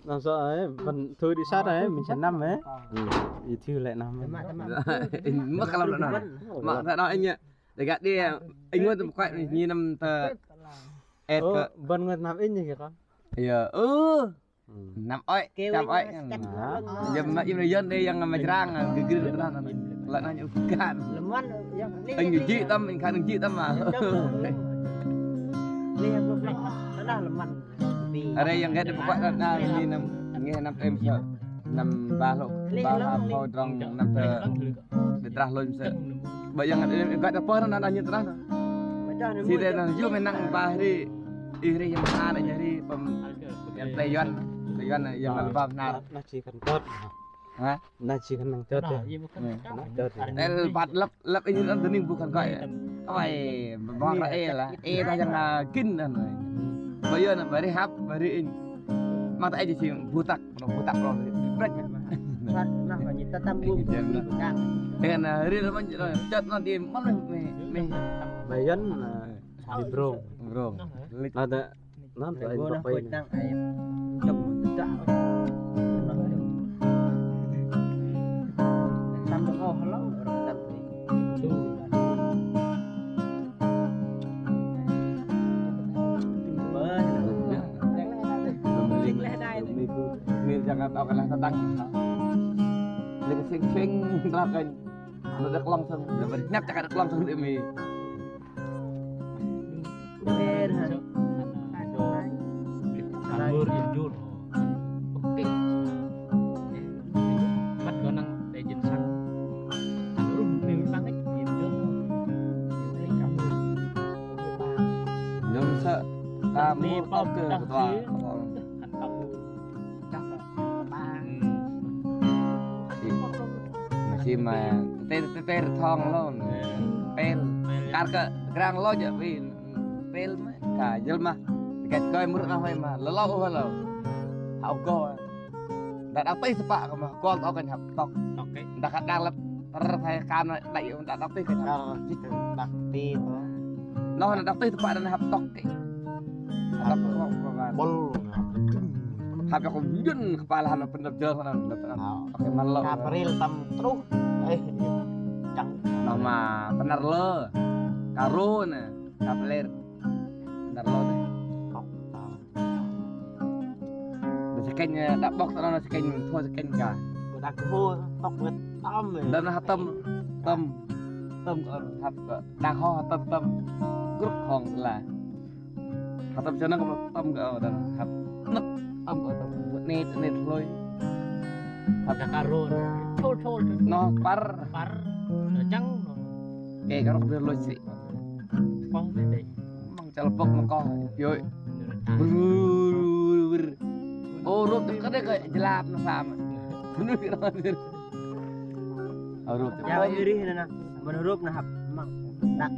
làm sao ấy phần thôi đi sát đấy mình chắn năm ấy thì thư lại năm mất cái năm nào mà thật đó anh ạ để gạt đi anh muốn tụi quậy như năm tờ ẹt vân nguyên năm ít như kìa con thì năm oi chạm oi giờ mà im dân đây yang mà rang cái đó lại nó nhiều cạn anh nhiều chị tâm anh khá đừng chị tâm mà ở đây yang nghe được quậy là như năm nghe năm em sợ năm ba lô ba hồi trong năm tờ để tra luôn sợ bây giờ em gọi là phơ nó như thế nào si đây là giúp mình năng ba đi đi yang mana ada nyari yang playuan này yang apa benar nó chỉ cần chốt hả nó chỉ cần năng chốt thôi đây bát lấp ini kan tening bukan gọi oi bang là ta yang kin này bây giờ là bari hap bari in mà tại chỉ butak rồi break nah kita tambung dengan hari depan chat nanti mana me bayan di bro ada nó phải nó bay đang trong đã tam được ho hello tam thì Mil jangan tahu kalah tentang lagi sing terakan ada langsung dapat nyap cakap langsung demi Kabur jujur. Oke. Bắt có năng để dân sang. Kabur mình mang hết jujur. Jadi kabur. nhóm sợ ta mua tóc cơ tòa Kan kabur. Cakap. masih mà tê thong lo pel kar ke kerang lo aja pin pel mah kajel mah cái coi murut nah mah lelau lo hau go dan apa sepak mah kol tau kan hap tok Oke. dak kadang lep saya kan dai dak tok kan đặc ti thôi nó dak tok sepak dan hap tok hap bol hap aku jun kepala hana pendap jel kan pakai malu April tam terus chẳng nama benar lo karun kapelir benar lo deh kayaknya tak box nó sẽ kênh thôi sẽ kênh cả đặc hô tóc vượt tâm rồi đâm là tâm hạt đang ho tâm group hòn là hạt tâm cho nó có tâm ở đó hạt nứt tâm ở tâm vượt nét lôi Ada karun. Chol. nó par Trắng. kayak kalau udah lôi sih Con thế đấy. mang celpok mengkau yoi ber rút cái đấy kayak jelap nó sama bener kan rút Jawa mirih na menurut na hap mak tak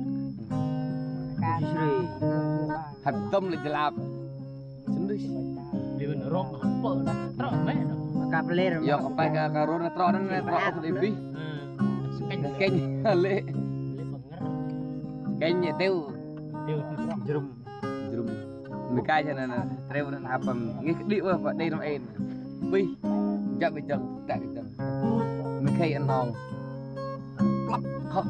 Isri hạt tâm là jelap sendiri Dia bener rok apa dah. Terus bae dah. kapelir yo kepai ke karuna tronen trok lebih kayaknya le Bener. kayaknya teu Tiêu drum drum mereka cho nên là treo nên apa nghe đi qua và đây nó em bi chậm bị chậm tại bị chậm mình khay ăn ngon lắm không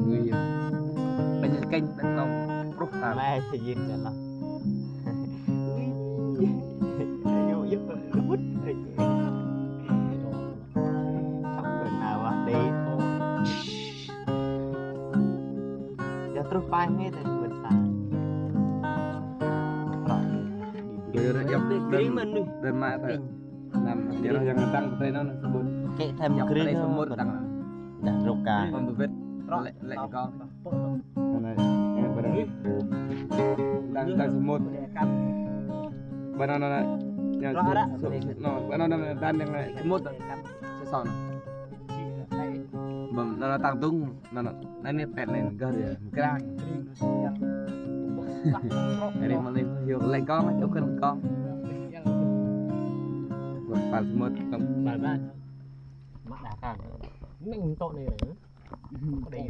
người bây giờ kênh đánh ngon rất là mai thì nhìn cả lắm vô giúp bút không bên nào đi ya terus panggil dan besar rồi dọc kering man nih dan mak tak nam dia yang ngedang ke nó sebut kayak thêm dọc kering đây semut tang dah roka con bebet lek con này đang semut banana yang banana dan yang semut seson bầm nó tăng tung nó này pet này cơ thì cái đây mà lên hiểu lại con nó cần con một phần một Bài ba. Mắt đá càng. Mình to này rồi. Có đây.